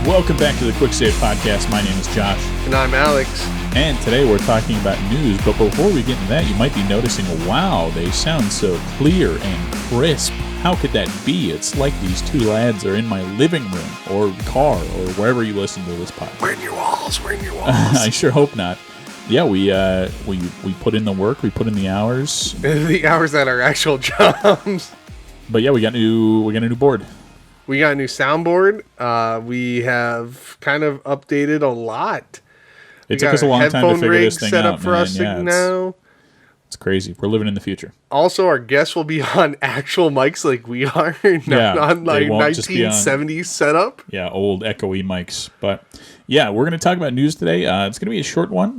Welcome back to the Quick Save Podcast. My name is Josh. And I'm Alex. And today we're talking about news, but before we get into that, you might be noticing, wow, they sound so clear and crisp. How could that be? It's like these two lads are in my living room or car or wherever you listen to this podcast. We're in your walls. I sure hope not. Yeah, we put in the work, we put in the hours. The hours that are actual jobs. But yeah, we got a new board. We got a new soundboard. We have kind of updated a lot. It took us a long time to figure this thing set out, up for man. us Yeah, now. It's crazy. We're living in the future. Also, our guests will be on actual mics like we are, not on like 1970s setup. Yeah, old echoey mics. But yeah, we're going to talk about news today. It's going to be a short one.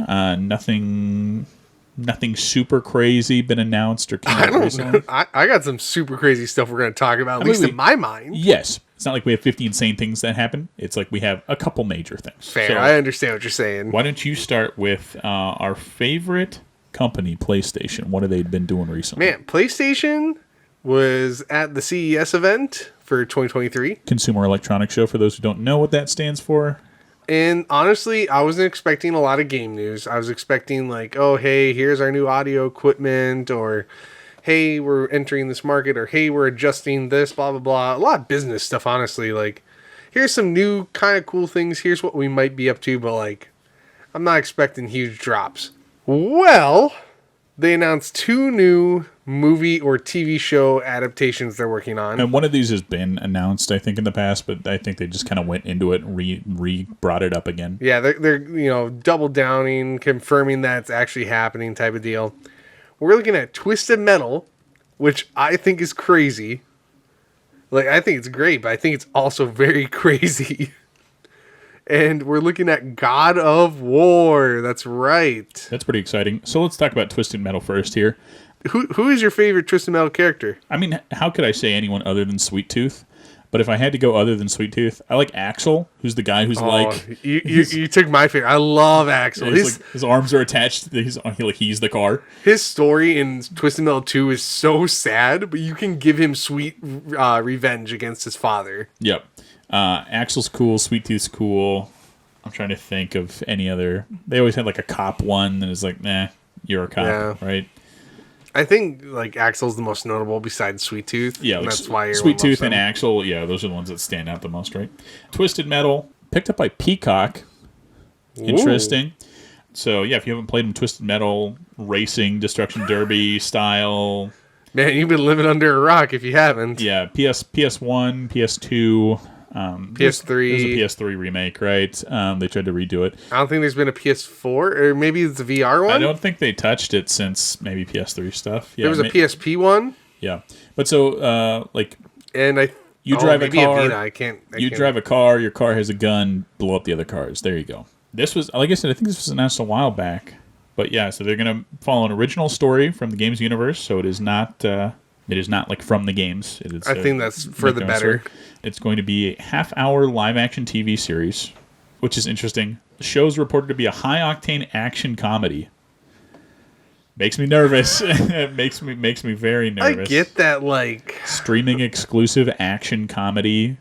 Nothing super crazy been announced or came out recently. I got some super crazy stuff we're going to talk about, at least in my mind. Yes. It's not like we have 50 insane things that happen. It's like we have a couple major things. Fair. So, I understand what you're saying. Why don't you start with our favorite company, PlayStation? What have they been doing recently? Man, PlayStation was at the CES event for 2023. Consumer Electronics Show, for those who don't know what that stands for. And honestly, I wasn't expecting a lot of game news. I was expecting like, oh, hey, here's our new audio equipment, or hey, we're entering this market, or hey, we're adjusting this, blah, blah, blah. A lot of business stuff, honestly. Like, here's some new kind of cool things. Here's what we might be up to, but like, I'm not expecting huge drops. Well, they announced 2 new movie or TV show adaptations they're working on. And one of these has been announced, I think, in the past, but I think they just kind of went into it and brought it up again. Yeah, they're double downing, confirming that it's actually happening type of deal. We're looking at Twisted Metal, which I think is crazy. Like, I think it's great, but I think it's also very crazy. And we're looking at God of War. That's right. That's pretty exciting. So let's talk about Twisted Metal first here. Who is your favorite Twisted Metal character? I mean, how could I say anyone other than Sweet Tooth? But if I had to go other than Sweet Tooth, I like Axel, who's the guy who's You took my favorite. I love Axel. His arms are attached. He's the car. His story in Twisted Metal 2 is so sad, but you can give him sweet revenge against his father. Yep. Axel's cool. Sweet Tooth's cool. I'm trying to think of any other. They always had like a cop one that is like, nah, you're a cop, right? I think like Axel's the most notable besides Sweet Tooth. Yeah, like, that's why Sweet Tooth and Axel. Yeah, those are the ones that stand out the most, right? Twisted Metal picked up by Peacock. Interesting. Ooh. So yeah, if you haven't played them, Twisted Metal racing, Destruction Derby style. Man, you've been living under a rock if you haven't. Yeah, PS1, PS2. PS3. There's a PS3 remake, right? They tried to redo it. I don't think there's been a PS4, or maybe it's a VR one. I don't think they touched it since maybe PS3 stuff. Yeah, there was a PSP one. Yeah, but so you drive a car. I can't. Drive a car. Your car has a gun. Blow up the other cars. There you go. This was, like I said, I think this was announced a while back. But yeah, so they're gonna follow an original story from the game's universe. So it is not. It is not like from the games. I think that's for the better. Story. It's going to be a half-hour live-action TV series, which is interesting. The show's reported to be a high-octane action comedy. Makes me nervous. It makes me very nervous. I get that, like streaming exclusive action comedy.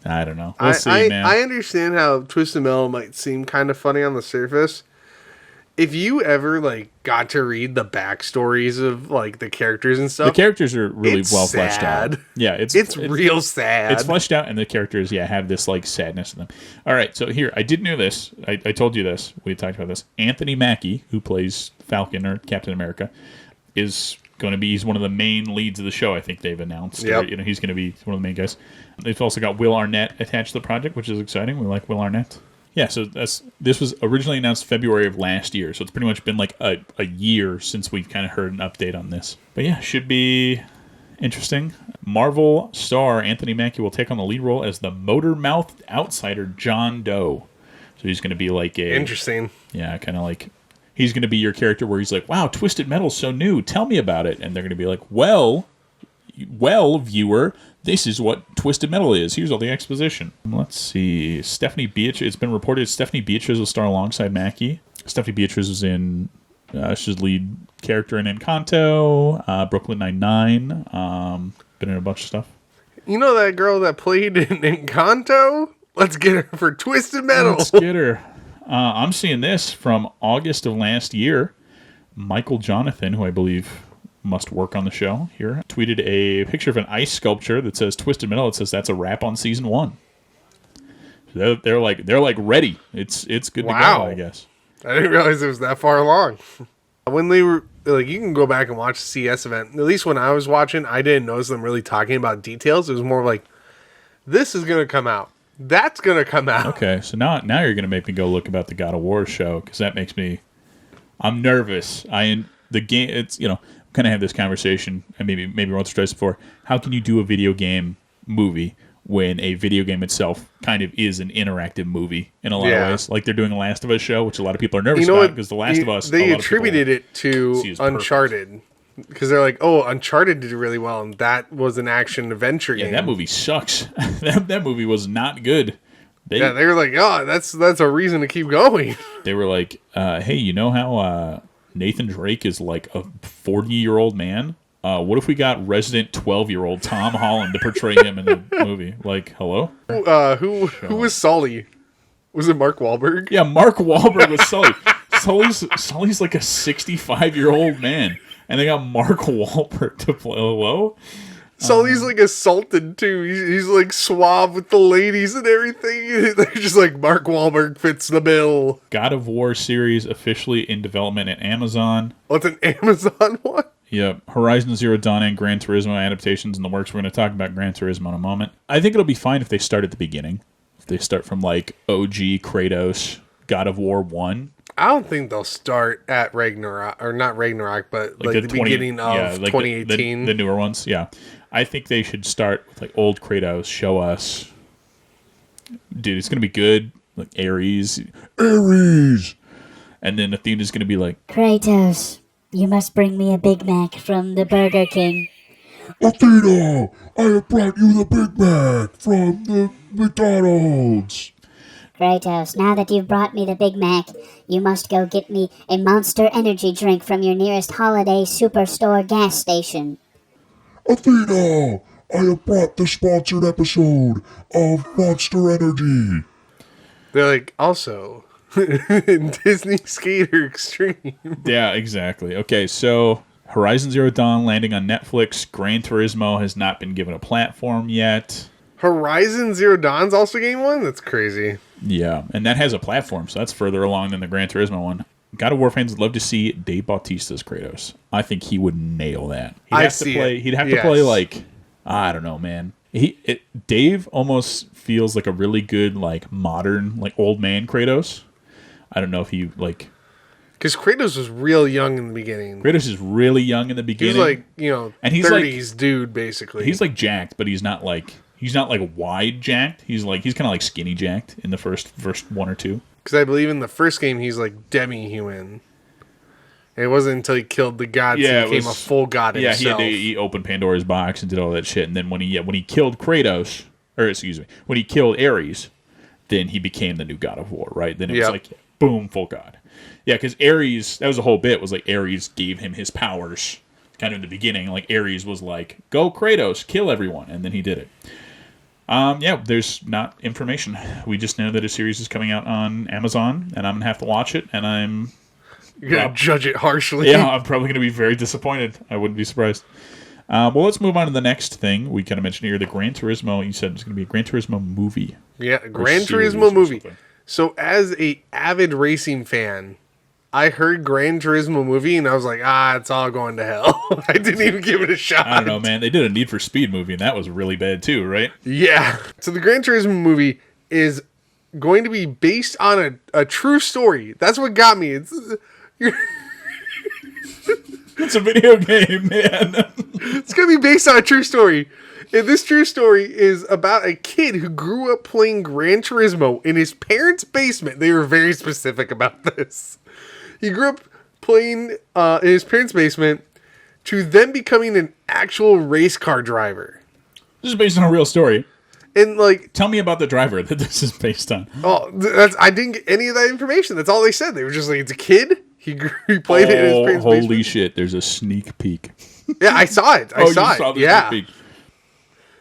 I don't know. We'll see, man. I understand how Twisted Metal might seem kind of funny on the surface. If you ever like got to read the backstories of like the characters and stuff, the characters are really well fleshed out. Yeah, it's real sad. It's fleshed out, and the characters, have this like sadness in them. All right, so here I did know this. I told you this. We talked about this. Anthony Mackie, who plays Falcon or Captain America, is going to be. He's one of the main leads of the show. I think they've announced. Yep. Or, he's going to be one of the main guys. They've also got Will Arnett attached to the project, which is exciting. We like Will Arnett. Yeah, so this was originally announced February of last year, so it's pretty much been like a year since we've kind of heard an update on this. But yeah, should be interesting. Marvel star Anthony Mackie will take on the lead role as the motor-mouthed outsider John Doe. So he's going to be like a... Interesting. Yeah, kind of like... He's going to be your character where he's like, wow, Twisted Metal's so new, tell me about it. And they're going to be like, well, viewer... This is what Twisted Metal is. Here's all the exposition. Let's see. Stephanie Beatriz. It's been reported Stephanie Beatriz will star alongside Mackie. Stephanie Beatriz is in... she's lead character in Encanto, Brooklyn Nine-Nine. Been in a bunch of stuff. You know that girl that played in Encanto? Let's get her for Twisted Metal. Let's get her. I'm seeing this from August of last year. Michael Jonathan, who I believe must work on the show here, tweeted a picture of an ice sculpture that says Twisted Metal. It says that's a wrap on season 1. So they're like ready. It's good to go, I guess. I didn't realize it was that far along. When they were like, you can go back and watch the CS event. At least when I was watching, I didn't notice them really talking about details. It was more like, this is gonna come out. That's gonna come out. Okay, so now you're gonna make me go look about the God of War show because that makes me. I'm nervous. The game. It's kind of have this conversation and maybe once or twice before. How can you do a video game movie when a video game itself kind of is an interactive movie in a lot of ways? Like they're doing a Last of Us show, which a lot of people are nervous about because The Last of Us. They attributed it to Uncharted because they're like, oh, Uncharted did really well, and that was an action adventure game. Yeah, that movie sucks. that movie was not good. They were like, oh, that's a reason to keep going. They were like, hey, you know how Nathan Drake is like a 40-year-old man? What if we got resident 12-year-old Tom Holland to portray him in the movie? Like, hello? Who was Sully? Was it Mark Wahlberg? Yeah, Mark Wahlberg was Sully. Sully's like a 65-year-old man, and they got Mark Wahlberg to play. Hello? Sully's like assaulted too. He's like suave with the ladies and everything. They're just like, Mark Wahlberg fits the bill. God of War series officially in development at Amazon. What's an Amazon one? Yeah, Horizon Zero Dawn and Gran Turismo adaptations in the works. We're going to talk about Gran Turismo in a moment. I think it'll be fine if they start at the beginning. If they start from like OG Kratos, God of War 1. I don't think they'll start at Ragnarok, or not Ragnarok, but like the beginning of 2018. The newer ones, yeah. I think they should start with like old Kratos, show us. Dude, it's going to be good. Like Ares. And then Athena's going to be like, Kratos, you must bring me a Big Mac from the Burger King. Athena, I have brought you the Big Mac from the McDonald's. Kratos, now that you've brought me the Big Mac, you must go get me a Monster Energy drink from your nearest Holiday Superstore gas station. Athena, I have brought the sponsored episode of Monster Energy. They're like, also, Disney Skater Extreme. Yeah, exactly. Okay, so Horizon Zero Dawn landing on Netflix. Gran Turismo has not been given a platform yet. Horizon Zero Dawn's also game one? That's crazy. Yeah, and that has a platform, so that's further along than the Gran Turismo one. God of War fans would love to see Dave Bautista's Kratos. I think he would nail that. He'd have to play like, I don't know, man. Dave almost feels like a really good like modern like old man Kratos. I don't know if he like, because Kratos was real young in the beginning. Kratos is really young in the beginning. He's like, and he's 30s like, dude, basically. He's like jacked, but he's not like wide jacked. He's kind of like skinny jacked in the first one or two. Because I believe in the first game he's like demi-human. And it wasn't until he killed the gods he became a full god himself. Yeah, he opened Pandora's box and did all that shit. And then when he killed Kratos, or excuse me, when he killed Ares, then he became the new God of War, right? Then it was like, boom, full god. Yeah, because Ares, that was the whole bit, was like Ares gave him his powers kind of in the beginning. Like Ares was like, go Kratos, kill everyone. And then he did it. There's not information. We just know that a series is coming out on Amazon, and I'm going to have to watch it, and you're going to judge it harshly. Yeah, I'm probably going to be very disappointed. I wouldn't be surprised. Well, let's move on to the next thing. We kind of mentioned here the Gran Turismo. You said it's going to be a Gran Turismo movie. Yeah, Gran Turismo movie. So as a avid racing fan, I heard Gran Turismo movie, and I was like, it's all going to hell. I didn't even give it a shot. I don't know, man. They did a Need for Speed movie, and that was really bad too, right? Yeah. So the Gran Turismo movie is going to be based on a true story. That's what got me. It's a video game, man. It's going to be based on a true story. And this true story is about a kid who grew up playing Gran Turismo in his parents' basement. They were very specific about this. He grew up playing in his parents' basement to then becoming an actual race car driver. This is based on a real story. And like, tell me about the driver that this is based on. Oh, I didn't get any of that information. That's all they said. They were just like, it's a kid. He played it in his parents' basement. Holy shit! There's a sneak peek. Yeah, I saw it. I saw it. The sneak peek.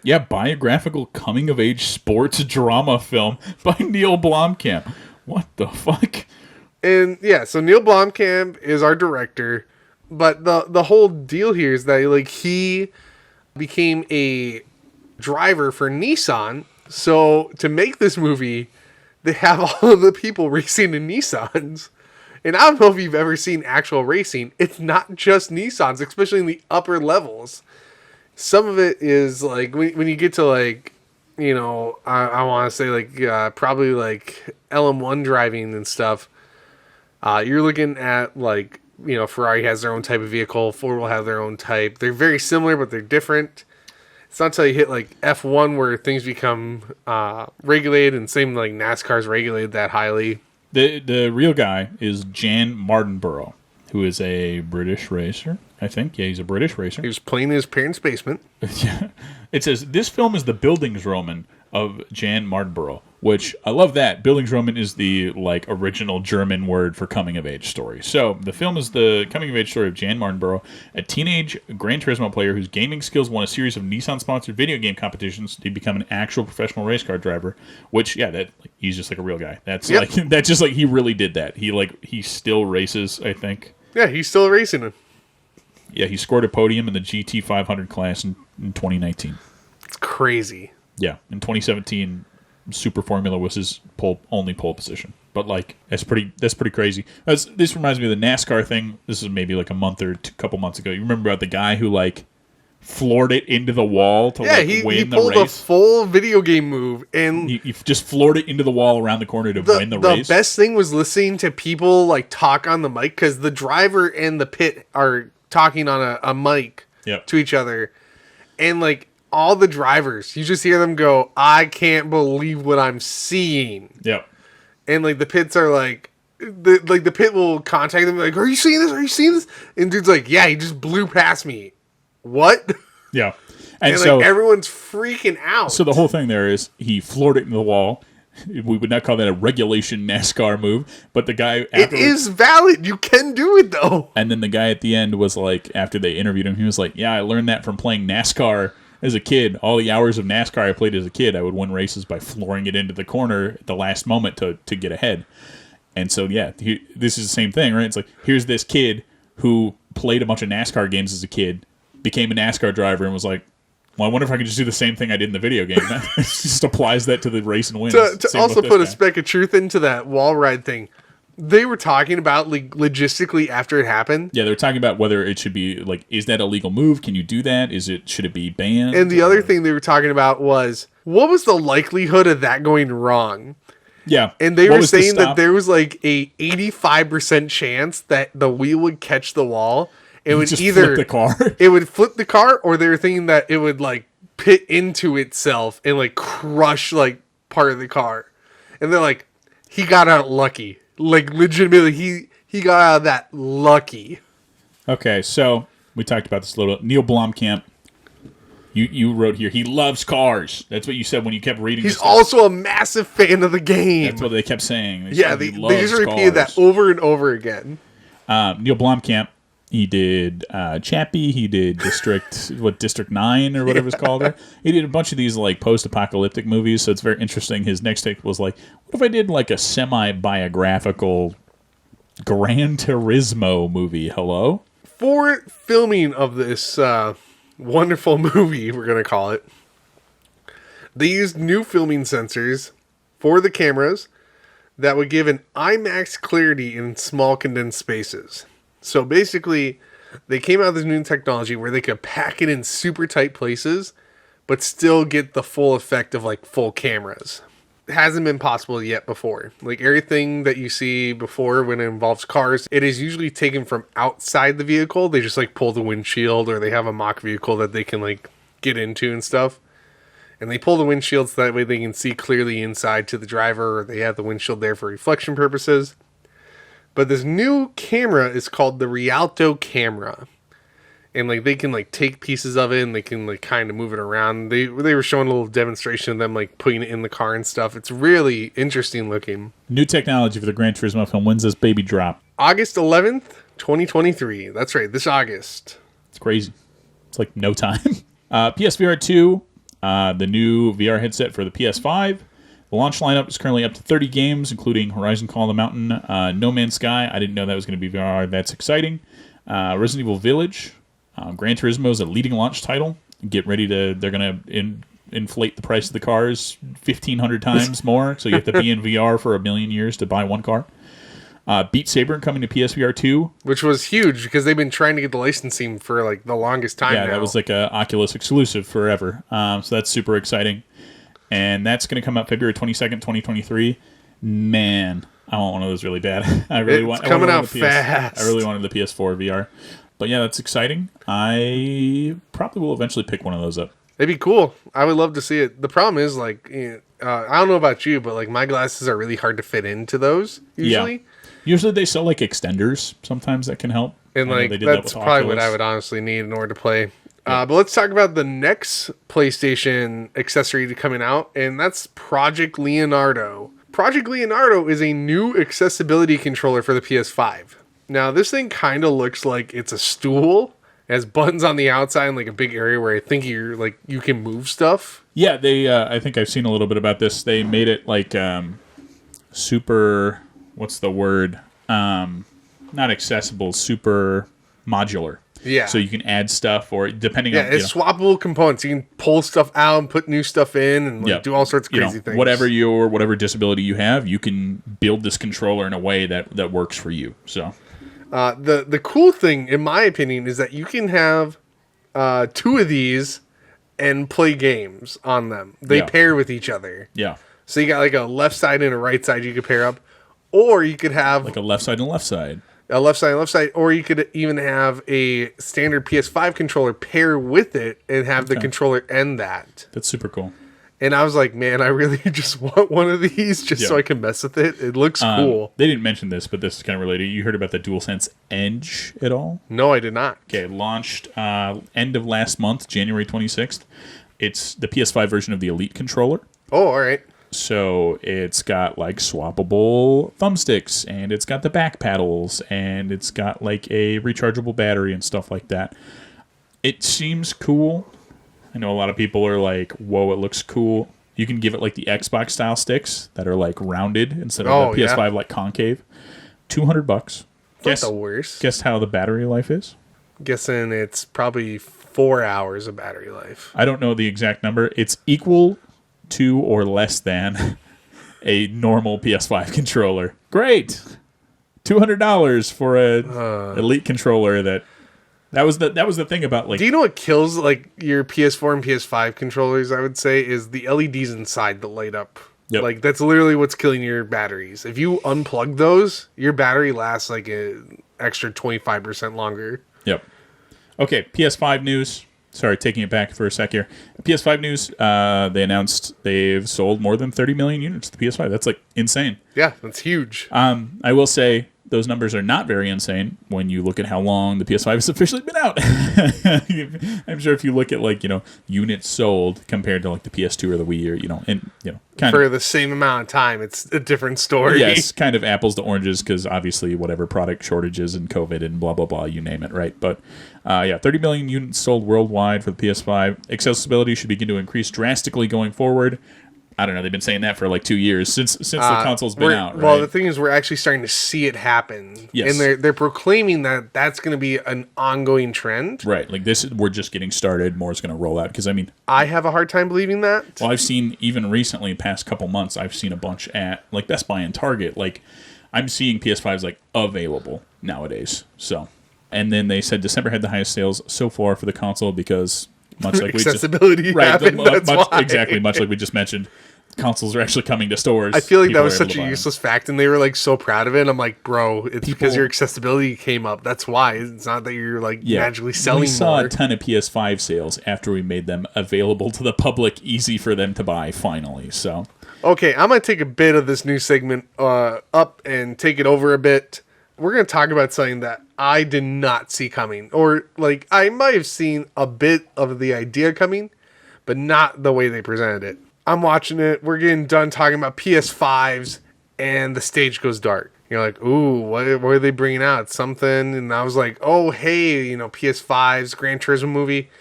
Yeah, biographical coming-of-age sports drama film by Neil Blomkamp. What the fuck? And yeah, so Neil Blomkamp is our director, but the whole deal here is that like he became a driver for Nissan. So to make this movie, they have all of the people racing in Nissans. And I don't know if you've ever seen actual racing. It's not just Nissans, especially in the upper levels. Some of it is like when you get to like, you know, I want to say like probably like LM1 driving and stuff. You're looking at like, you know, Ferrari has their own type of vehicle. Ford will have their own type. They're very similar, but they're different. It's not until you hit like F1 where things become regulated, and same like NASCAR's regulated that highly. The real guy is Jan Mardenborough, who is a British racer, I think. Yeah, he's a British racer. He was playing in his parents' basement. Yeah. It says, this film is the Bildungsroman of Jan Mardenborough, which I love that. Bildungsroman is the like original German word for coming-of-age story. So the film is the coming-of-age story of Jan Mardenborough, a teenage Gran Turismo player whose gaming skills won a series of Nissan-sponsored video game competitions to become an actual professional race car driver. Which, yeah, that like, he's just like a real guy. That's like that's just like he really did that. He still races, I think. Yeah, he's still racing it. Yeah, he scored a podium in the GT 500 class in 2019. It's crazy. Yeah, in 2017, Super Formula was his only pole position. But like that's pretty crazy. This reminds me of the NASCAR thing. This is maybe like a month or couple months ago. You remember about the guy who like floored it into the wall to win the race? He pulled a full video game move, and he just floored it into the wall around the corner to win the race. The best thing was listening to people like talk on the mic, because the driver and the pit are talking on a mic to each other, and like all the drivers, you just hear them go, "I can't believe what I'm seeing." Yep. And like the pits are like, the pit will contact them like, "Are you seeing this? Are you seeing this?" And dude's like, "Yeah, he just blew past me." What? Yeah. And so like everyone's freaking out. So the whole thing there is he floored it into the wall. We would not call that a regulation NASCAR move, but the guy it is valid. You can do it though. And then the guy at the end was like, after they interviewed him, he was like, "Yeah, I learned that from playing NASCAR as a kid. All the hours of NASCAR I played as a kid, I would win races by flooring it into the corner at the last moment to get ahead." And so, yeah, this is the same thing, right? It's like, here's this kid who played a bunch of NASCAR games as a kid, became a NASCAR driver, and was like, well, I wonder if I could just do the same thing I did in the video game. That just applies that to the race and wins. To also put a speck of truth into that wall ride thing, they were talking about like logistically after it happened. Yeah, they were talking about whether it should be like, is that a legal move? Can you do that? Should it be banned? And the other thing they were talking about was, what was the likelihood of that going wrong? Yeah. And they were saying that there was like a 85% chance that the wheel would catch the wall. It would just either flip the car. It would flip the car, or they were thinking that it would like pit into itself and like crush like part of the car. And they're like, he got out lucky. Like legitimately, he got out of that lucky. Okay, so we talked about this a little. Neil Blomkamp, you wrote here, he loves cars. That's what you said when you kept reading. He's also a massive fan of the game. That's what they kept saying. They just repeated that over and over again. Neil Blomkamp, he did Chappie. He did District 9 or whatever it's called. Right? He did a bunch of these like post-apocalyptic movies. So it's very interesting. His next take was like, what if I did like a semi-biographical Gran Turismo movie? Hello? For filming of this wonderful movie, we're going to call it, they used new filming sensors for the cameras that would give an IMAX clarity in small condensed spaces. So basically, they came out with this new technology where they could pack it in super tight places, but still get the full effect of like full cameras. It hasn't been possible yet before. Like everything that you see before when it involves cars, it is usually taken from outside the vehicle. They just like pull the windshield, or they have a mock vehicle that they can like get into and stuff. And they pull the windshield so that way they can see clearly inside to the driver, or they have the windshield there for reflection purposes. But this new camera is called the Rialto camera. And like they can like take pieces of it and they can like kind of move it around. They were showing a little demonstration of them like putting it in the car and stuff. It's really interesting looking. New technology for the Gran Turismo film. When's this baby drop? August 11th, 2023. That's right, this August. It's crazy. It's like no time. PSVR 2 the new VR headset for the PS5. The launch lineup is currently up to 30 games, including Horizon Call of the Mountain, No Man's Sky. I didn't know that was going to be VR. That's exciting. Resident Evil Village. Gran Turismo is a leading launch title. Get ready to... They're going to inflate the price of the cars 1,500 times more, so you have to be in VR for 1 million years to buy one car. Beat Saber coming to PSVR 2. Which was huge because they've been trying to get the licensing for like the longest time now. That was like a Oculus exclusive forever. So that's super exciting. And that's going to come out February 22nd, 2023. Man, I want one of those really bad. It's coming out fast. I really wanted the PS4 VR. But yeah, that's exciting. I probably will eventually pick one of those up. It'd be cool. I would love to see it. The problem is, like, I don't know about you, but like my glasses are really hard to fit into those usually. Yeah. Usually they sell like extenders sometimes that can help. And like that's probably what I would honestly need in order to play. Yeah. But let's talk about the next PlayStation accessory coming out, and that's Project Leonardo. Project Leonardo is a new accessibility controller for the PS5. Now, this thing kind of looks like it's a stool. It has buttons on the outside and like a big area where I think you can move stuff. Yeah, they. I think I've seen a little bit about this. They made it like super. What's the word? Not accessible. Super modular. Yeah. So you can add stuff, or depending on it's swappable components. You can pull stuff out and put new stuff in, and do all sorts of crazy things. Whatever disability you have, you can build this controller in a way that works for you. So. The cool thing, in my opinion, is that you can have 2 of these and play games on them. They pair with each other. Yeah. So you got like a left side and a right side you could pair up. Or you could have... like a left side and left side. A left side and left side. Or you could even have a standard PS5 controller pair with it and have the controller end that. That's super cool. And I was like, man, I really just want one of these just so I can mess with it. It looks cool. They didn't mention this, but this is kind of related. You heard about the DualSense Edge at all? No, I did not. Okay, launched end of last month, January 26th. It's the PS5 version of the Elite controller. Oh, all right. So it's got like swappable thumbsticks, and it's got the back paddles, and it's got like a rechargeable battery and stuff like that. It seems cool. I know a lot of people are like, whoa, it looks cool. You can give it like the Xbox style sticks that are like rounded instead of the PS5 like concave. $200. Not the worst. Guess how the battery life is? Guessing it's probably 4 hours of battery life. I don't know the exact number. It's equal to or less than a normal PS5 controller. Great. $200 for a Elite controller that was the thing about like. Do you know what kills like your PS4 and PS5 controllers? I would say is the LEDs inside that light up. Yep. Like that's literally what's killing your batteries. If you unplug those, your battery lasts like an extra 25% longer. Yep. Okay, PS5 news. Sorry, taking it back for a sec here. PS5 news. They announced they've sold more than 30 million units of the PS5. That's like insane. Yeah, that's huge. I will say. Those numbers are not very insane when you look at how long the PS5 has officially been out. I'm sure if you look at like, units sold compared to like the PS2 or the Wii or, kind for the same amount of time, it's a different story. Yes, kind of apples to oranges because obviously whatever product shortages and COVID and blah, blah, blah, you name it, right? But 30 million units sold worldwide for the PS5. Accessibility should begin to increase drastically going forward. I don't know. They've been saying that for like 2 years since the console's been out. Right? Well, the thing is, we're actually starting to see it happen. Yes. And they're proclaiming that that's going to be an ongoing trend. Right. Like we're just getting started. More is going to roll out. Because I have a hard time believing that. Well, I've seen even recently, past couple months, I've seen a bunch at like Best Buy and Target. Like I'm seeing PS5s like available nowadays. So, and then they said December had the highest sales so far for the console because much like accessibility happened. That's why. Exactly. Much like we just mentioned. Consoles are actually coming to stores. I feel like that was such a useless fact, and they were like so proud of it. And I'm like, bro, it's because your accessibility came up. That's why. It's not that you're like magically selling more. We saw a ton of PS5 sales after we made them available to the public, easy for them to buy. Finally, so okay, I'm gonna take a bit of this new segment up and take it over a bit. We're gonna talk about something that I did not see coming, or like I might have seen a bit of the idea coming, but not the way they presented it. I'm watching it. We're getting done talking about PS5s, and the stage goes dark. You're like, ooh, what are they bringing out? Something. And I was like, oh, hey, PS5s, Gran Turismo movie.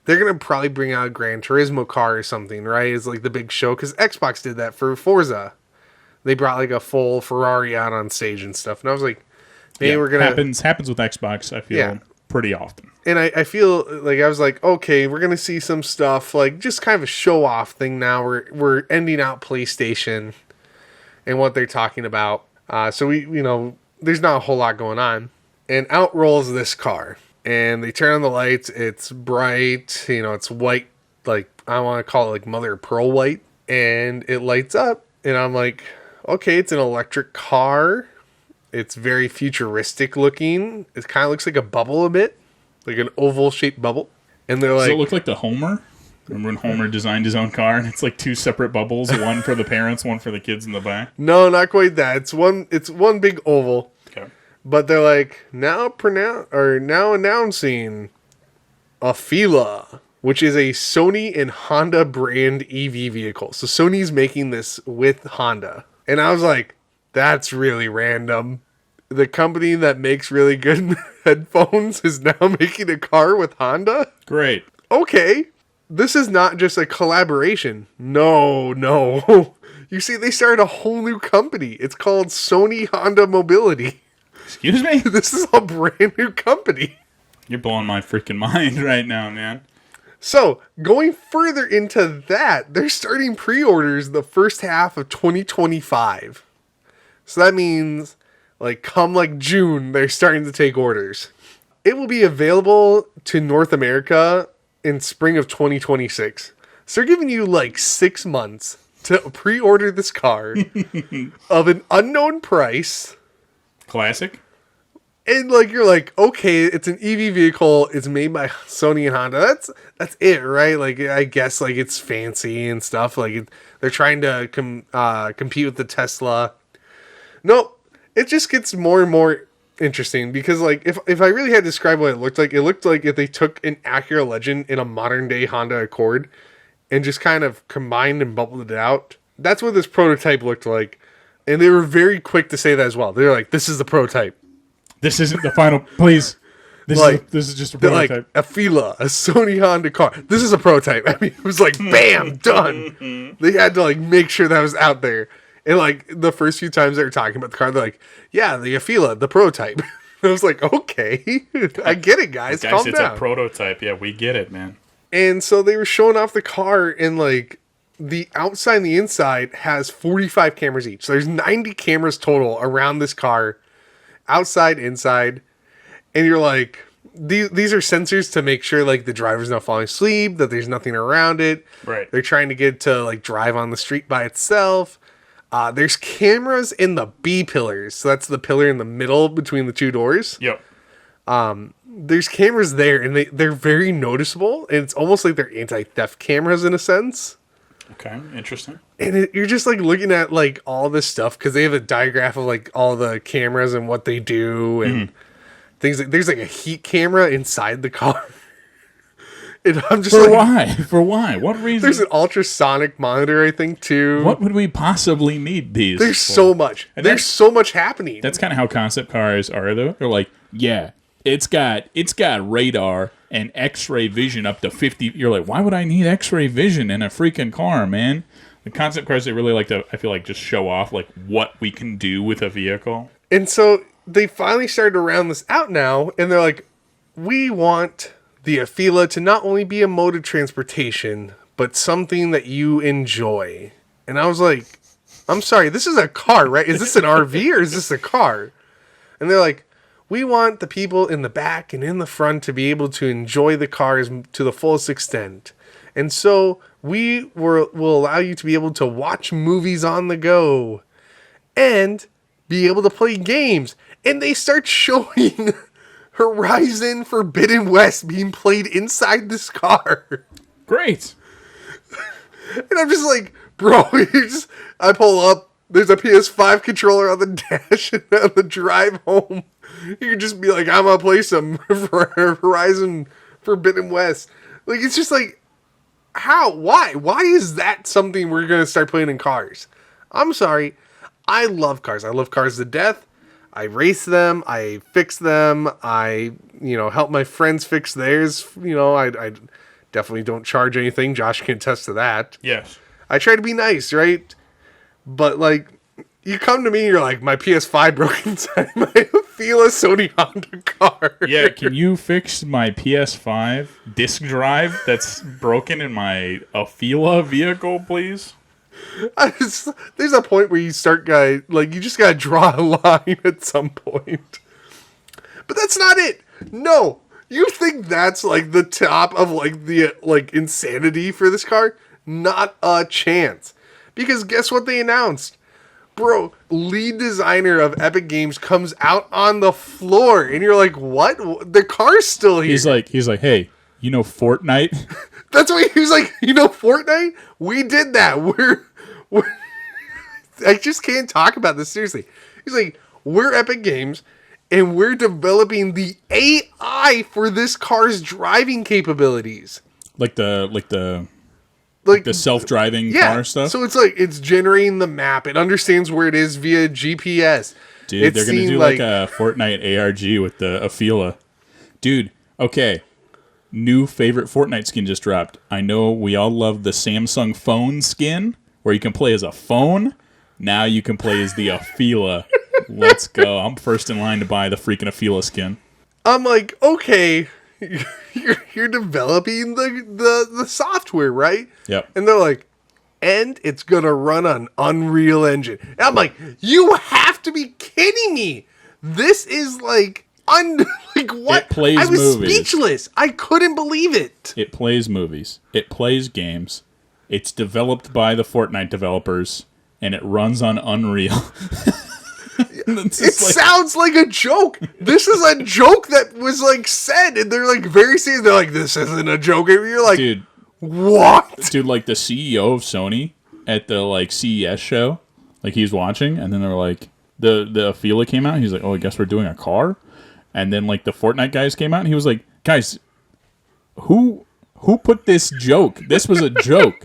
they're going to probably bring out a Gran Turismo car or something, right? It's like the big show, because Xbox did that for Forza. They brought like a full Ferrari out on stage and stuff. And I was like, maybe we're going to... Happens with Xbox, I feel, pretty often. And I feel like I was like, okay, we're going to see some stuff, like just kind of a show-off thing now. We're ending out PlayStation and what they're talking about. So there's not a whole lot going on. And out rolls this car. And they turn on the lights. It's bright. It's white. Like, I want to call it like mother of pearl white. And it lights up. And I'm like, okay, it's an electric car. It's very futuristic looking. It kind of looks like a bubble a bit. Like an oval-shaped bubble. And they're like... Does it look like the Homer? Remember when Homer designed his own car? And it's like 2 separate bubbles. One for the parents, one for the kids in the back. No, not quite that. It's one big oval. Okay. But they're like, now announcing Afeela, which is a Sony and Honda brand EV vehicle. So Sony's making this with Honda. And I was like, that's really random. The company that makes really good headphones is now making a car with Honda? Great. Okay. This is not just a collaboration. No. You see, they started a whole new company. It's called Sony Honda Mobility. Excuse me? This is a brand new company. You're blowing my freaking mind right now, man. So, going further into that, they're starting pre-orders the first half of 2025. So that means, come June, they're starting to take orders. It will be available to North America in spring of 2026. So they're giving you 6 months to pre-order this car of an unknown price. Classic. And you're like, okay, it's an EV vehicle. It's made by Sony and Honda. That's it, right? I guess it's fancy and stuff. They're trying to compete with the Tesla. Nope. It just gets more and more interesting because if I really had to describe what it looked like if they took an Acura Legend in a modern day Honda Accord and just kind of combined and bubbled it out. That's what this prototype looked like. And they were very quick to say that as well. They're like, this is the prototype. This isn't the final, please. This is just a prototype. Afeela, a Sony Honda car. This is a prototype. I mean, it was bam, done. They had to make sure that was out there. And the first few times they were talking about the car, they're like, yeah, the Afeela, the prototype. I was like, okay, I get it, guys. Calm it's down. A prototype. Yeah, we get it, man. And so they were showing off the car, and the outside and the inside has 45 cameras each. So there's 90 cameras total around this car, outside, inside. And you're like, these are sensors to make sure the driver's not falling asleep, that there's nothing around it. Right. They're trying to get it to drive on the street by itself. There's cameras in the B pillars. So that's the pillar in the middle between the two doors. Yep. There's cameras there, and they're very noticeable. And it's almost like they're anti-theft cameras in a sense. Okay, interesting. And you're just looking at all this stuff because they have a diagram of all the cameras and what they do and things. There's a heat camera inside the car. And I'm just For why? What reason? There's an ultrasonic monitor, I think, too. What would we possibly need these? There's so much. And there's so much happening. That's kind of how concept cars are, though. They're like, yeah, it's got radar and X-ray vision up to 50. You're like, why would I need X-ray vision in a freaking car, man? The concept cars, they really like to, I feel like, just show off what we can do with a vehicle. And so they finally started to round this out now, and they're like, we want the Afeela to not only be a mode of transportation, but something that you enjoy. And I was like, I'm sorry, this is a car, right? Is this an RV or is this a car? And they're like, we want the people in the back and in the front to be able to enjoy the cars to the fullest extent. And so we will allow you to be able to watch movies on the go and be able to play games. And they start showing Horizon Forbidden West being played inside this car. Great. And I'm just like, bro, I pull up, there's a PS5 controller on the dash, and on the drive home, you can just be like, I'm gonna play some Horizon Forbidden West. It's just how? Why? Why is that something we're gonna start playing in cars? I'm sorry. I love cars. I love cars to death. I race them, I fix them, I help my friends fix theirs, I Definitely don't charge anything. Josh can attest to that. Yes. I try to be nice, right? But like, you come to me, you're like, my PS5 broke inside my Fila Sony Honda car. Yeah, can you fix my PS5 disk drive that's broken in my Afila vehicle, please? There's a point where you start, you just gotta draw a line at some point. But that's not it. No, you think that's like the top of like the insanity for this car? Not a chance. Because guess what they announced? Bro, lead designer of Epic Games comes out on the floor, and you're like, what? The car's still here. He's like, hey, you know Fortnite? That's what he was like, Fortnite? We did that. We're I just can't talk about this seriously. He's like, we're Epic Games, and we're developing the AI for this car's driving capabilities. Like the self-driving car stuff? So it's like, it's generating the map. It understands where it is via GPS. Dude, they're going to do like a Fortnite ARG with the Afila. Dude, okay. New favorite Fortnite skin just dropped. I know we all love the Samsung phone skin, where you can play as a phone. Now you can play as the Afila. Let's go. I'm first in line to buy the freaking Afila skin. I'm like, okay, you're developing the software, right? Yep. And they're like, and it's gonna run on Unreal Engine. And I'm like, you have to be kidding me! This is like what? It plays I was movies. speechless. I couldn't believe it. It plays movies. It plays games. It's developed by the Fortnite developers, and it runs on Unreal. It sounds like a joke. This is a joke that was like said, and they're like very serious. They're like, this isn't a joke. And you're like, dude, what? Dude, like the CEO of Sony at the like CES show, like he's watching, and then they're like, the Afila came out. He's like, oh, I guess we're doing a car. And then like the Fortnite guys came out, and he was like, guys, who put this joke? This was a joke.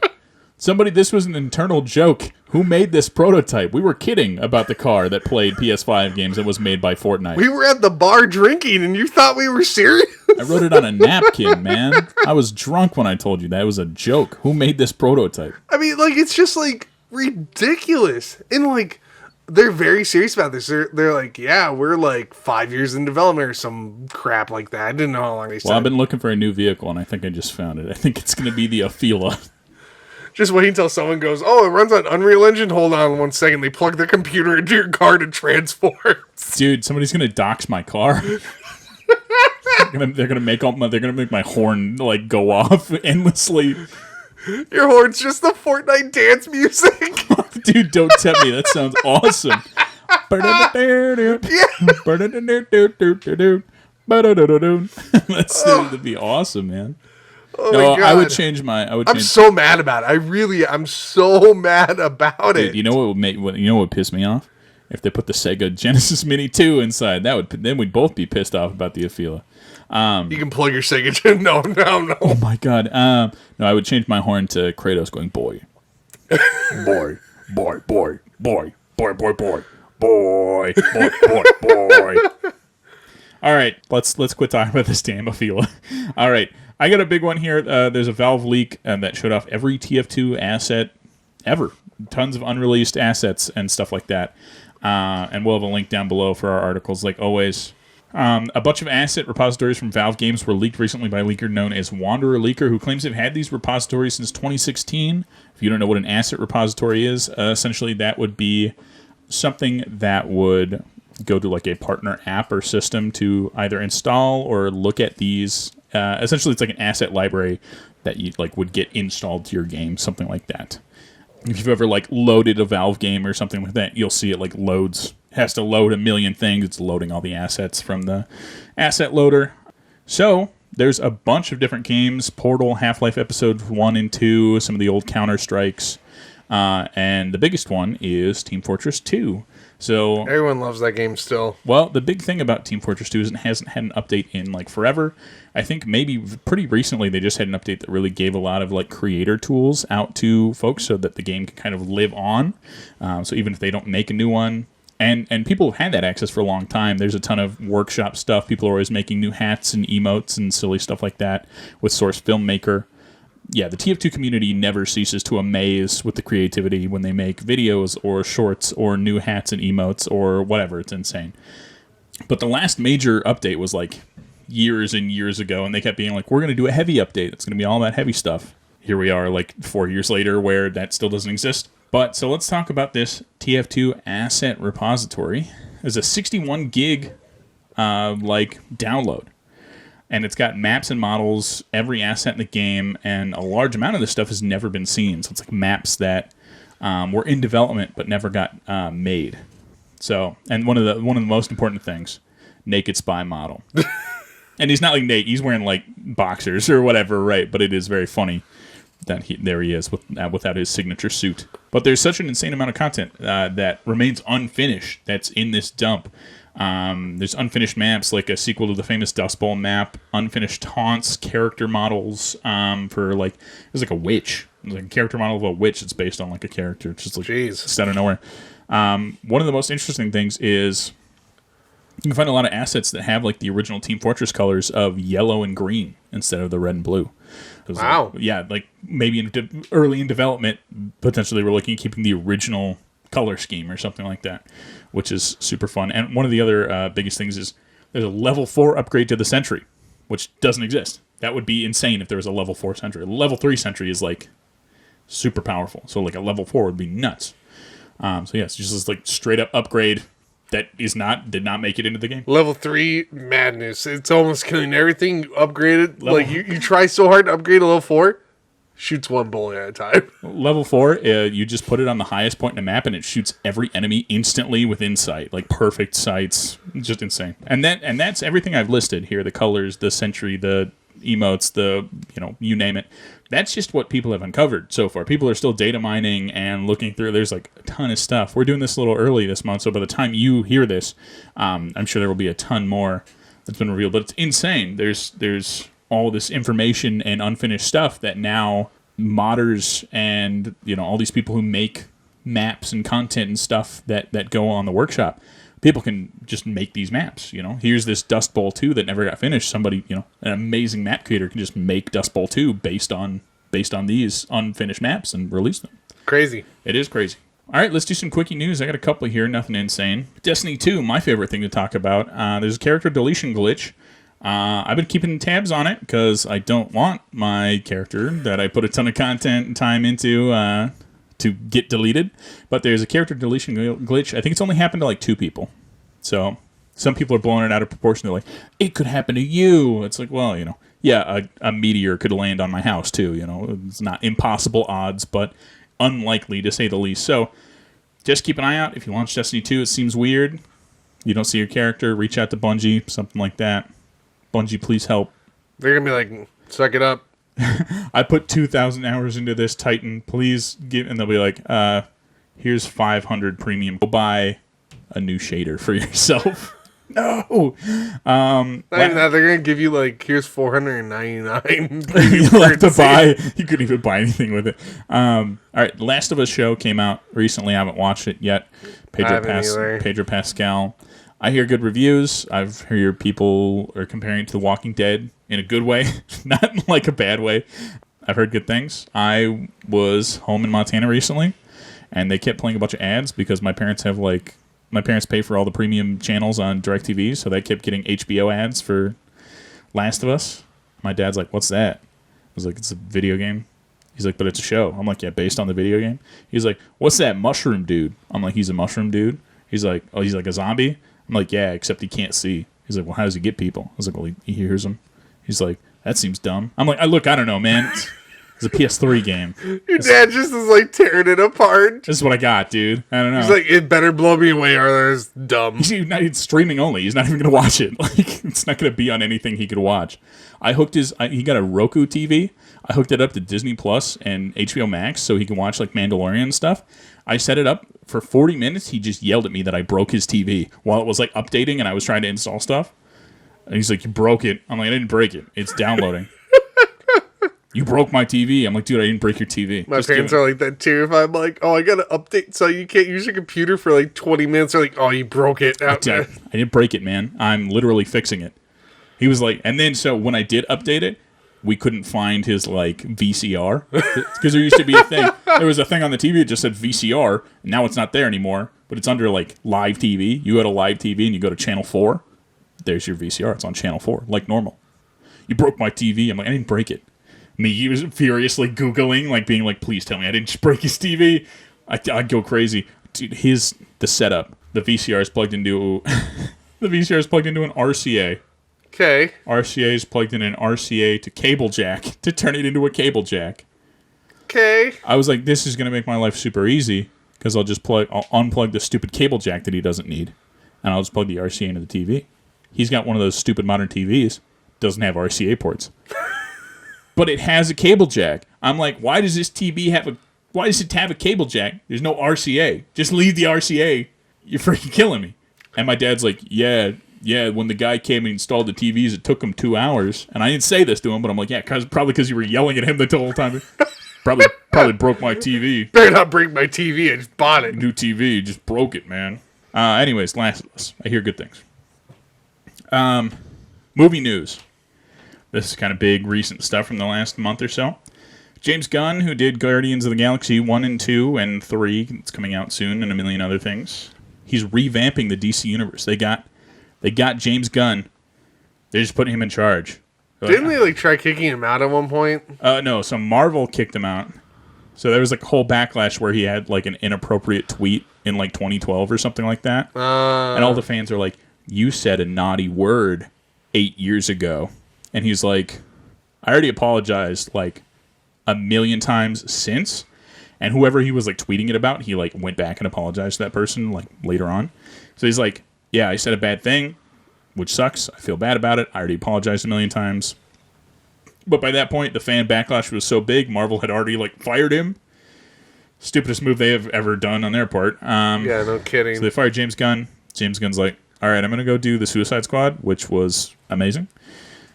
This was an internal joke. Who made this prototype? We were kidding about the car that played PS5 games and was made by Fortnite. We were at the bar drinking, and you thought we were serious? I wrote it on a napkin, man. I was drunk when I told you that. It was a joke. Who made this prototype? I mean, like, it's just, like, ridiculous. And, like, they're very serious about this. They're like, yeah, we're, like, 5 years in development or some crap like that. I didn't know how long they said. Well, I've been looking for a new vehicle, and I think I just found it. I think it's going to be the Afila. Just wait until someone goes, oh, it runs on Unreal Engine. Hold on 1 second. They plug the computer into your car to transform. Dude, somebody's going to dox my car. They're gonna make my horn like go off endlessly. Your horn's just the Fortnite dance music. Dude, don't tempt me. That sounds awesome. That'd be awesome, man. Oh no, my God. I would change my. I'm so mad about it. I'm so mad about it. Dude, you know what would piss me off? If they put the Sega Genesis Mini 2 inside, then we'd both be pissed off about the Afila. You can plug your Sega. No. Oh my God. No, I would change my horn to Kratos going boy, boy, boy, boy, boy, boy, boy, boy, boy, boy, boy, boy. All right, let's quit talking about this damn Afila. All right, I got a big one here. There's a Valve leak that showed off every TF2 asset ever. Tons of unreleased assets and stuff like that. And we'll have a link down below for our articles, like always. A bunch of asset repositories from Valve Games were leaked recently by a leaker known as Wanderer Leaker, who claims they've had these repositories since 2016. If you don't know what an asset repository is, essentially that would be something that would go to like a partner app or system to either install or look at these. Essentially, it's like an asset library that you like would get installed to your game, something like that. If you've ever like loaded a Valve game or something like that, you'll see it like loads. It has to load a million things. It's loading all the assets from the asset loader. So there's a bunch of different games: Portal, Half-Life Episode 1 and 2, some of the old Counter-Strikes, and the biggest one is Team Fortress 2. So everyone loves that game still. Well, the big thing about Team Fortress 2 is it hasn't had an update in like forever. I think maybe pretty recently they just had an update that really gave a lot of like creator tools out to folks so that the game can kind of live on. So even if they don't make a new one, and people have had that access for a long time. There's a ton of workshop stuff. People are always making new hats and emotes and silly stuff like that with Source Filmmaker. yeah, the TF2 community never ceases to amaze with the creativity when they make videos or shorts or new hats and emotes or whatever. It's insane. But the last major update was like years and years ago, and they kept being like, we're going to do a heavy update. It's going to be all about heavy stuff. Here we are like 4 years later where that still doesn't exist. But so let's talk about this TF2 asset repository. There's a 61 gig download. And it's got maps and models, every asset in the game, and a large amount of this stuff has never been seen. So it's like maps that were in development but never got made. So, and one of the most important things, naked spy model. And he's not like naked; he's wearing like boxers or whatever, right? But it is very funny that there he is without his signature suit. But there's such an insane amount of content that remains unfinished that's in this dump. There's unfinished maps, like a sequel to the famous Dust Bowl map, unfinished taunts, character models for like, there's like a witch. There's like a character model of a witch that's based on like a character. It's just like, it's out of nowhere. One of the most interesting things is you can find a lot of assets that have like the original Team Fortress colors of yellow and green instead of the red and blue. Wow. Like, yeah, like maybe early in development, potentially they were looking at keeping the original color scheme or something like that, which is super fun. And one of the other biggest things is there's a level 4 upgrade to the Sentry, which doesn't exist. That would be insane if there was a level 4 Sentry. A level 3 Sentry is like super powerful, so like a level 4 would be nuts. So yeah, it's just this like straight up upgrade that did not make it into the game. Level 3 madness. It's almost killing everything you upgraded. Like you try so hard to upgrade a level 4, shoots one bullet at a time. Level 4, you just put it on the highest point in the map and it shoots every enemy instantly within sight. Like perfect sights. Just insane. And that's everything I've listed here. The colors, the Sentry, the emotes, you name it. That's just what people have uncovered so far. People are still data mining and looking through. There's like a ton of stuff. We're doing this a little early this month, so by the time you hear this, I'm sure there will be a ton more that's been revealed. But it's insane. There's all this information and unfinished stuff that now modders and all these people who make maps and content and stuff that go on the workshop, people can just make these maps. Here's this Dust Bowl 2 that never got finished. Somebody, an amazing map creator can just make Dust Bowl 2 based on these unfinished maps and release them. Crazy. It is crazy. All right, let's do some quickie news. I got a couple here, nothing insane. Destiny 2, my favorite thing to talk about. There's a character deletion glitch. I've been keeping tabs on it because I don't want my character that I put a ton of content and time into to get deleted. But there's a character deletion glitch. I think it's only happened to like 2 people. So some people are blowing it out of proportion. They're like, it could happen to you. It's like, well, yeah, a meteor could land on my house too. It's not impossible odds, but unlikely to say the least. So just keep an eye out. If you launch Destiny 2, it seems weird, you don't see your character, reach out to Bungie, something like that. Bungie, please help. They're going to be like, suck it up. I put 2,000 hours into this Titan. Please give, and they'll be like, here's 500 premium. Go buy a new shader for yourself. No. Not even that. They're going to give you like, here's 499. You'll have to buy. You couldn't even buy anything with it. All right. Last of Us show came out recently. I haven't watched it yet. Pedro Pascal. I hear good reviews. I've heard people are comparing it to The Walking Dead in a good way, not in like a bad way. I've heard good things. I was home in Montana recently, and they kept playing a bunch of ads because my parents pay for all the premium channels on DirecTV, so they kept getting HBO ads for Last of Us. My dad's like, "What's that?" I was like, "It's a video game." He's like, "But it's a show." I'm like, "Yeah, based on the video game." He's like, "What's that mushroom dude?" I'm like, "He's a mushroom dude." He's like, "Oh, he's like a zombie?" I'm like, "Yeah, except he can't see." He's like, "Well, how does he get people?" I was like, "Well, he hears them." He's like, "That seems dumb." I'm like, I don't know, man. It's a PS3 game. Your dad just is like tearing it apart. This is what I got, dude. I don't know. He's like, it better blow me away or it's dumb. It's streaming only. He's not even going to watch it. Like, it's not going to be on anything he could watch. He got a Roku TV. I hooked it up to Disney Plus and HBO Max so he can watch like Mandalorian and stuff. I set it up for 40 minutes. He just yelled at me that I broke his TV while it was like updating and I was trying to install stuff. And he's like, "You broke it." I'm like, "I didn't break it. It's downloading." "You broke my TV." I'm like, "Dude, I didn't break your TV." My parents are like that too. If I'm like, "Oh, I got to update so you can't use your computer for like 20 minutes," they're like, "Oh, you broke it." I didn't break it, man. I'm literally fixing it. He was like, and then so when I did update it, we couldn't find his like VCR because there used to be a thing. There was a thing on the TV that just said VCR, and now it's not there anymore. But it's under like live TV. You go to live TV and you go to channel 4. There's your VCR. It's on channel 4, like normal. You broke my TV. I'm like, I didn't break it. Me, he was furiously Googling, like being like, please tell me I didn't break his TV. I'd go crazy. Dude, the setup. The VCR is plugged into the VCR is plugged into an RCA. Okay. RCA is plugged in an RCA to cable jack to turn it into a cable jack. Okay. I was like, this is gonna make my life super easy because I'll unplug the stupid cable jack that he doesn't need, and I'll just plug the RCA into the TV. He's got one of those stupid modern TVs, doesn't have RCA ports, but it has a cable jack. I'm like, why does this TV have a cable jack? There's no RCA. Just leave the RCA. You're freaking killing me. And my dad's like, yeah, when the guy came and installed the TVs, it took him 2 hours. And I didn't say this to him, but I'm like, yeah, probably because you were yelling at him the whole time. Probably broke my TV. Better not break my TV. I just bought it. New TV, just broke it, man. Anyways, Last of Us. I hear good things. Movie news. This is kind of big, recent stuff from the last month or so. James Gunn, who did Guardians of the Galaxy 1 and 2 and 3, it's coming out soon, and a million other things. He's revamping the DC universe. They got James Gunn. They're just putting him in charge. Didn't they like try kicking him out at one point? No, so Marvel kicked him out. So there was like a whole backlash where he had like an inappropriate tweet in like 2012 or something like that. And all the fans are like, you said a naughty word 8 years ago. And he's like, I already apologized like a million times since. And whoever he was like tweeting it about, he like went back and apologized to that person like later on. So he's like, yeah, I said a bad thing, which sucks. I feel bad about it. I already apologized a million times. But by that point, the fan backlash was so big, Marvel had already like fired him. Stupidest move they have ever done on their part. Yeah, no kidding. So they fired James Gunn. James Gunn's like, all right, I'm going to go do the Suicide Squad, which was amazing.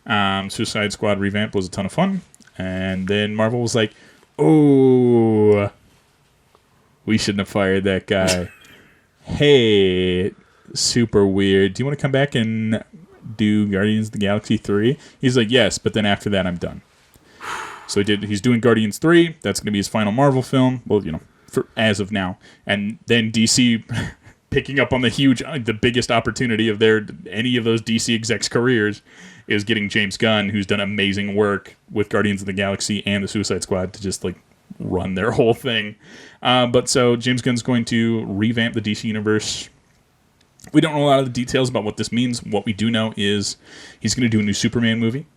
Suicide Squad revamp was a ton of fun. And then Marvel was like, oh, we shouldn't have fired that guy. Hey, super weird. Do you want to come back and do Guardians of the Galaxy 3? He's like, yes, but then after that, I'm done. So he's doing Guardians 3. That's going to be his final Marvel film. Well, as of now. And then DC picking up on the biggest opportunity of any of those DC execs' careers is getting James Gunn, who's done amazing work with Guardians of the Galaxy and the Suicide Squad, to just like run their whole thing. But so James Gunn's going to revamp the DC universe. We don't know a lot of the details about what this means. What we do know is he's going to do a new Superman movie.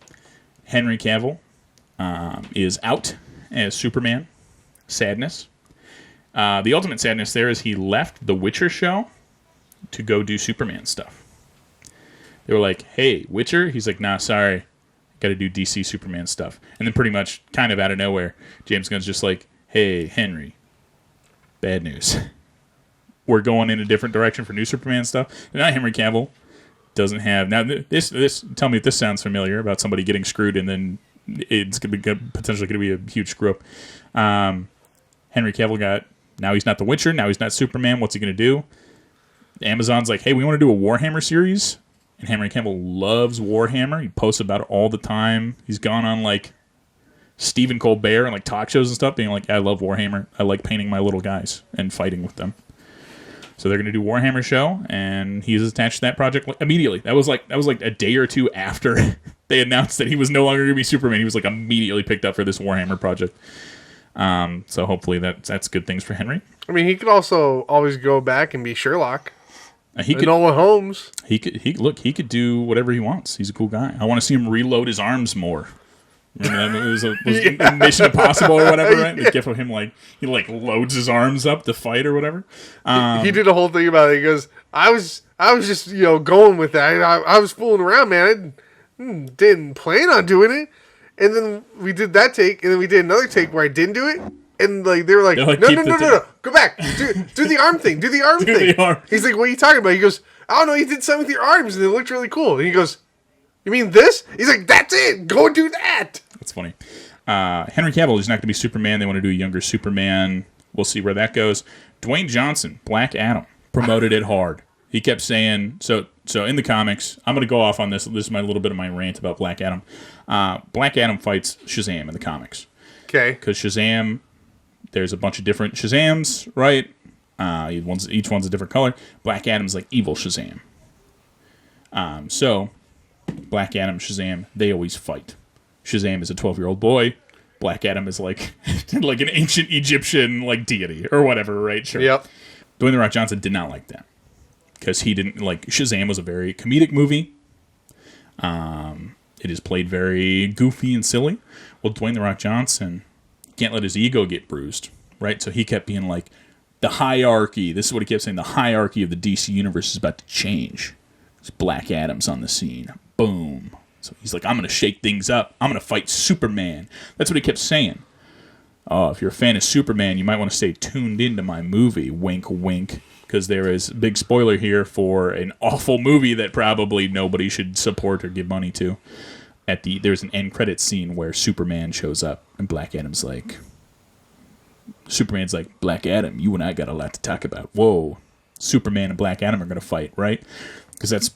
Henry Cavill is out as Superman. Sadness. The ultimate sadness there is he left the Witcher show to go do Superman stuff. They were like, hey, Witcher? He's like, nah, sorry. Got to do DC Superman stuff. And then pretty much kind of out of nowhere, James Gunn's just like, hey, Henry, bad news. We're going in a different direction for new Superman stuff. And now Henry Cavill doesn't have... Now, this tell me if this sounds familiar about somebody getting screwed and then it's potentially going to be a huge screw up. Henry Cavill now he's not the Witcher, now he's not Superman. What's he going to do? Amazon's like, hey, we want to do a Warhammer series. And Henry Cavill loves Warhammer. He posts about it all the time. He's gone on like Stephen Colbert and like talk shows and stuff, being like, I love Warhammer. I like painting my little guys and fighting with them. So they're going to do Warhammer show, and he's attached to that project immediately. That was like a day or two after they announced that he was no longer going to be Superman. He was like immediately picked up for this Warhammer project. So hopefully that's good things for Henry. I mean, he could also always go back and be Sherlock. He could Nolan Holmes. He could do whatever he wants. He's a cool guy. I want to see him reload his arms more. Remember that? It was Mission Impossible or whatever, right? The gif of him he loads his arms up to fight or whatever. He did a whole thing about it. He goes, I was just going with that. I was fooling around, man. I didn't plan on doing it. And then we did that take, and then we did another take where I didn't do it. And they were like, no, go back, do the arm thing, do the arm thing. He's like, what are you talking about? He goes, I don't know, you did something with your arms, and it looked really cool. And he goes, you mean this? He's like, that's it, go do that. That's funny. Henry Cavill is not going to be Superman. They want to do a younger Superman. We'll see where that goes. Dwayne Johnson, Black Adam, promoted it hard. He kept saying, so So in the comics, I'm going to go off on this. This is my little bit of my rant about Black Adam. Black Adam fights Shazam in the comics. Okay. Because Shazam, there's a bunch of different Shazams, right? Each one's a different color. Black Adam's like evil Shazam. So Black Adam, Shazam, they always fight. Shazam is a 12-year-old boy. Black Adam is like like an ancient Egyptian like deity or whatever, right? Sure. Yep. Dwayne The Rock Johnson did not like that because he didn't like Shazam was a very comedic movie. It is played very goofy and silly. Well, Dwayne The Rock Johnson can't let his ego get bruised, right? So he kept being like, the hierarchy. This is what he kept saying. The hierarchy of the DC universe is about to change. It's Black Adam's on the scene. Boom. So he's like, I'm going to shake things up. I'm going to fight Superman. That's what he kept saying. Oh, if you're a fan of Superman, you might want to stay tuned into my movie. Wink, wink. Because there is a big spoiler here for an awful movie that probably nobody should support or give money to. There's an end credit scene where Superman shows up and Black Adam's like, Black Adam, you and I got a lot to talk about. Whoa. Superman and Black Adam are going to fight, right? Because that's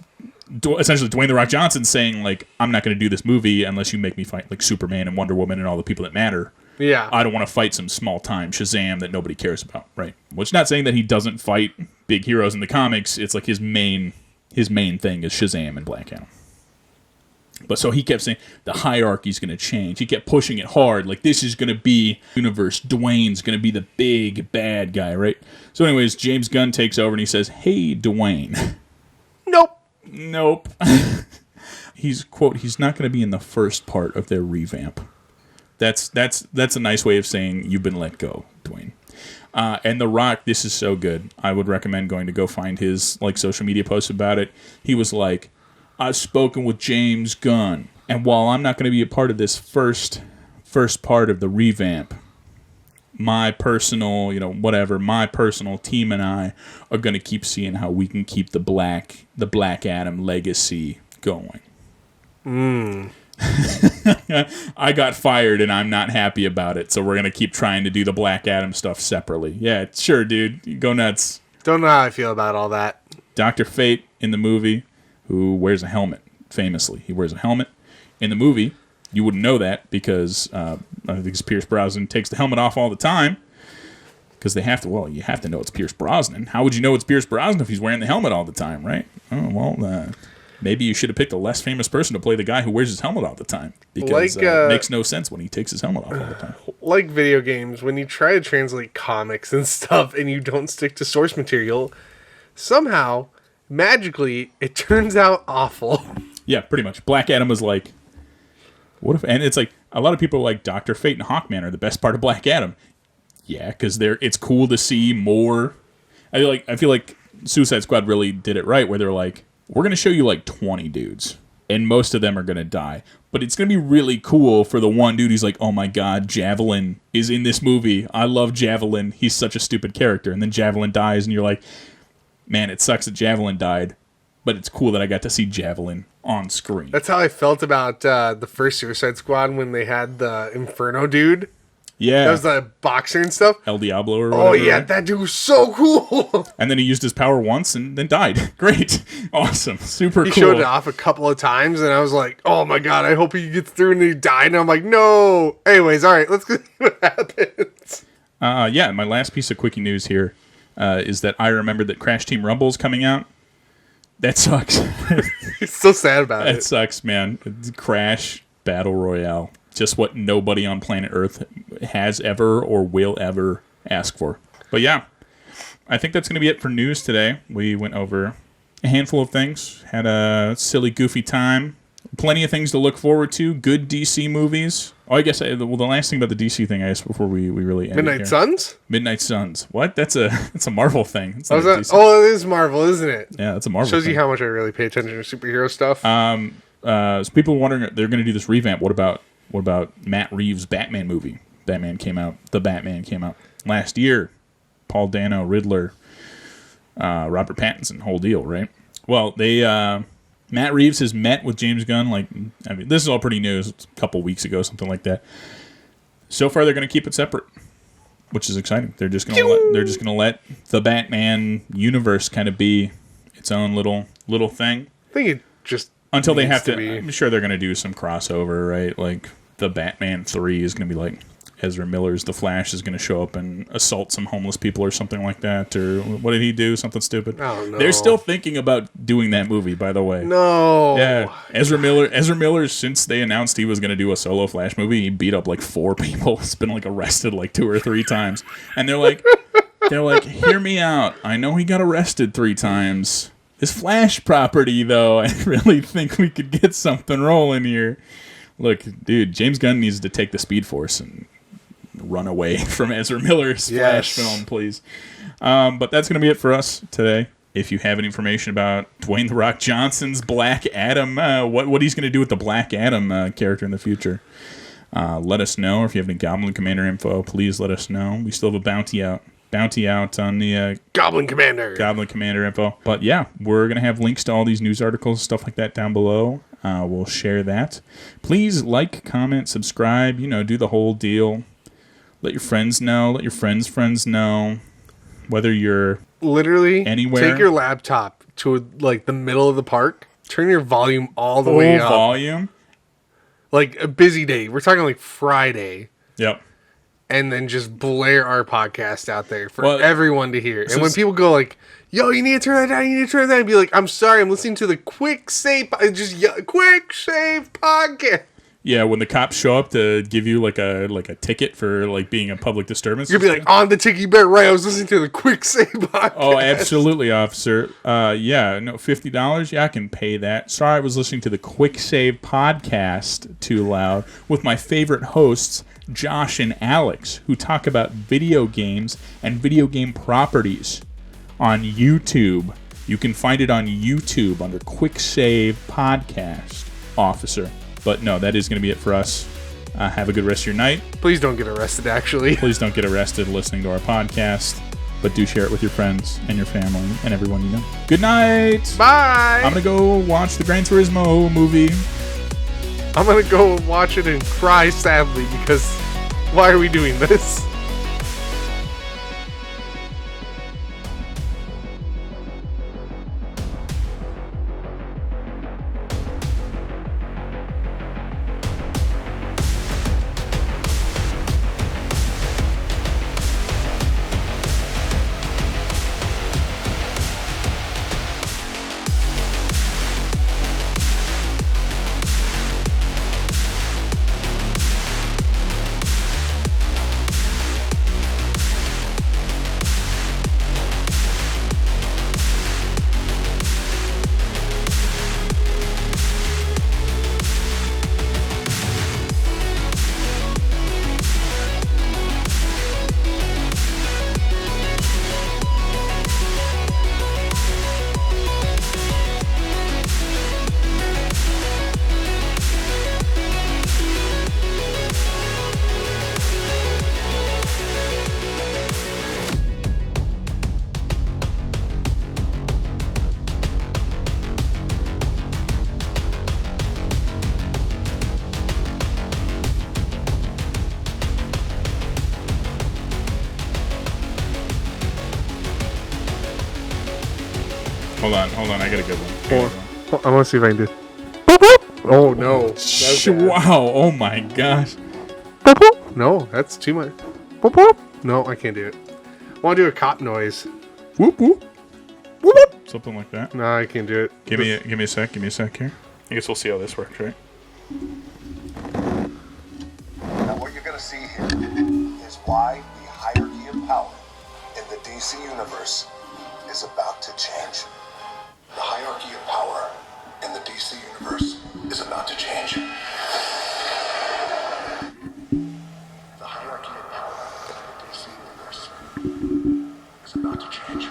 essentially Dwayne The Rock Johnson saying, like, I'm not going to do this movie unless you make me fight, like, Superman and Wonder Woman and all the people that matter. Yeah. I don't want to fight some small-time Shazam that nobody cares about, right? Which not saying that he doesn't fight big heroes in the comics. It's like his main thing is Shazam and Black Adam. But so he kept saying, the hierarchy's going to change. He kept pushing it hard. Like, this is going to be universe. Dwayne's going to be the big bad guy, right? So anyways, James Gunn takes over and he says, hey, Dwayne. Nope. He's not going to be in the first part of their revamp. That's a nice way of saying you've been let go, Dwayne. And The Rock, this is so good. I would recommend going to go find his like social media posts about it. He was like, I've spoken with James Gunn, and while I'm not going to be a part of this first part of the revamp, my personal team and I are going to keep seeing how we can keep the Black Adam legacy going. I got fired and I'm not happy about it, so we're going to keep trying to do the Black Adam stuff separately. Yeah, sure, dude. Go nuts. Don't know how I feel about all that. Dr. Fate in the movie, who wears a helmet, famously. He wears a helmet. In the movie, you wouldn't know that because I think it's Pierce Brosnan takes the helmet off all the time because they have to, well, you have to know it's Pierce Brosnan. How would you know it's Pierce Brosnan if he's wearing the helmet all the time, right? Oh, well, maybe you should have picked a less famous person to play the guy who wears his helmet all the time because it makes no sense when he takes his helmet off all the time. Like video games, when you try to translate comics and stuff and you don't stick to source material, somehow, magically, it turns out awful. Yeah, pretty much. Black Adam was like, what if, and it's like, a lot of people are like, Dr. Fate and Hawkman are the best part of Black Adam. Yeah, because it's cool to see more. I feel like Suicide Squad really did it right, where they're like, we're going to show you like 20 dudes, and most of them are going to die. But it's going to be really cool for the one dude who's like, oh my god, Javelin is in this movie. I love Javelin. He's such a stupid character. And then Javelin dies, and you're like, man, it sucks that Javelin died, but it's cool that I got to see Javelin on screen. That's how I felt about the first Suicide Squad when they had the Inferno dude. Yeah. That was the boxer and stuff. El Diablo or whatever. Oh, yeah, right? that dude was so cool. And then he used his power once and then died. Great. Awesome. Super He cool. showed it off a couple of times, and I was like, oh my god, I hope he gets through and he died. And I'm like, no. Anyways, all right, let's go see what happens. Yeah, my last piece of quickie news here is that I remembered that Crash Team Rumble is coming out. That sucks. He's so sad about it. That sucks, man. It's Crash Battle Royale. Just what nobody on planet Earth has ever or will ever ask for. But yeah, I think that's going to be it for news today. We went over a handful of things, had a silly, goofy time. Plenty of things to look forward to. Good DC movies. Oh, I guess the last thing about the DC thing, I guess, before we really end Midnight it here. Suns? Midnight Suns. What? That's a Marvel thing. It's Oh, not a DC. it is Marvel, isn't it? Yeah, that's a Marvel Shows thing. you how much I really pay attention to superhero stuff. So people are wondering, they're going to do this revamp. What about Matt Reeves' Batman movie? The Batman came out last year. Paul Dano, Riddler, Robert Pattinson, whole deal, right? Well, Matt Reeves has met with James Gunn. This is all pretty new. It's a couple weeks ago, something like that. So far, they're going to keep it separate, which is exciting. They're just going to let the Batman universe kind of be its own little little thing. I think it just Until they needs have to be. I'm sure they're going to do some crossover, right? Like the Batman 3 is going to be like Ezra Miller's The Flash is going to show up and assault some homeless people or something like that. Or what did he do? Something stupid. Oh, no. They're still thinking about doing that movie, by the way. No. Yeah, Ezra Miller, since they announced he was going to do a solo Flash movie, he beat up like 4 people. He's been like arrested like 2 or 3 times. And they're like, hear me out. I know he got arrested 3 times. This Flash property, though, I really think we could get something rolling here. Look, dude, James Gunn needs to take the Speed Force and run away from Ezra Miller's Flash film, please. But that's going to be it for us today. If you have any information about Dwayne "The Rock" Johnson's Black Adam, what he's going to do with the Black Adam character in the future, let us know. Or if you have any Goblin Commander info, please let us know. We still have a bounty out on the Goblin Commander info. But yeah, we're going to have links to all these news articles, stuff like that down below. We'll share that. Please like, comment, subscribe, do the whole deal. Let your friends know. Let your friends know. Whether you're literally anywhere. Take your laptop to like the middle of the park. Turn your volume all the way up. Volume. Like a busy day. We're talking like Friday. Yep. And then just blare our podcast out there for everyone to hear. So and when people go like, "Yo, you need to turn that down. You need to turn that down," and be like, "I'm sorry, I'm listening to the Quick Save podcast." Yeah, when the cops show up to give you like a ticket for like being a public disturbance, you'll be like, "On the Tiki Bear, right? I was listening to the Quick Save podcast." Oh, absolutely, officer. Yeah, no, $50. Yeah, I can pay that. Sorry, I was listening to the Quick Save podcast too loud with my favorite hosts, Josh and Alex, who talk about video games and video game properties on YouTube. You can find it on YouTube under Quick Save Podcast, officer. But no, that is going to be it for us. Have a good rest of your night. Please don't get arrested, actually. Please don't get arrested listening to our podcast. But do share it with your friends and your family and everyone you know. Good night. Bye. I'm going to go watch the Gran Turismo movie. I'm going to go watch it and cry sadly because why are we doing this? Hold on, I got a good one. I want to see if I can do. Oh no! Wow! Oh my gosh! No, that's too much. No, I can't do it. I want to do a cop noise. Whoop whoop. Whoop whoop. Something like that. No, I can't do it. Give me a sec. Give me a sec here. I guess we'll see how this works, right? Now what you're going to see here is why the hierarchy of power in the DC universe is about to change. The hierarchy of power in the DC universe is about to change. The hierarchy of power in the DC universe is about to change.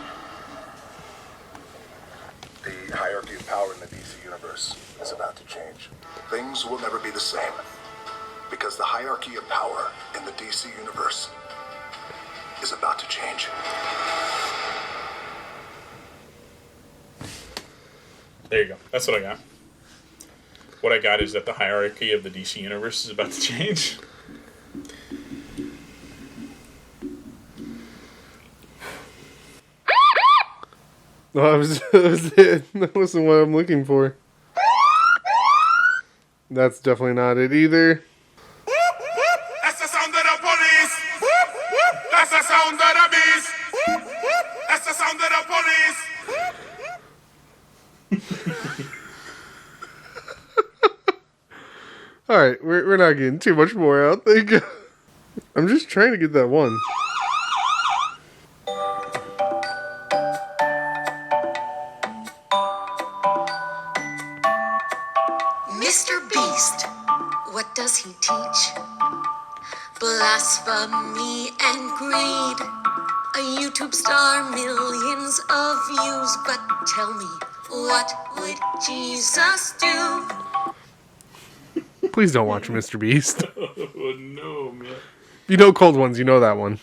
The hierarchy of power in the DC universe is about to change. Things will never be the same because the hierarchy of power in the DC universe is about to change. There you go. That's what I got. What I got is that the hierarchy of the DC universe is about to change. No, that was it. That wasn't what I'm looking for. That's definitely not it either. That's the sound of the police. That's the sound of the beast. That's the sound of the police. All right, we're not getting too much more out. Thank you. I'm just trying to get that one. Mr. Beast, what does he teach? Blasphemy and greed. A YouTube star, millions of views. But tell me, what would Jesus do? Please don't watch Mr. Beast. Oh no, man. If you know Cold Ones, you know that one.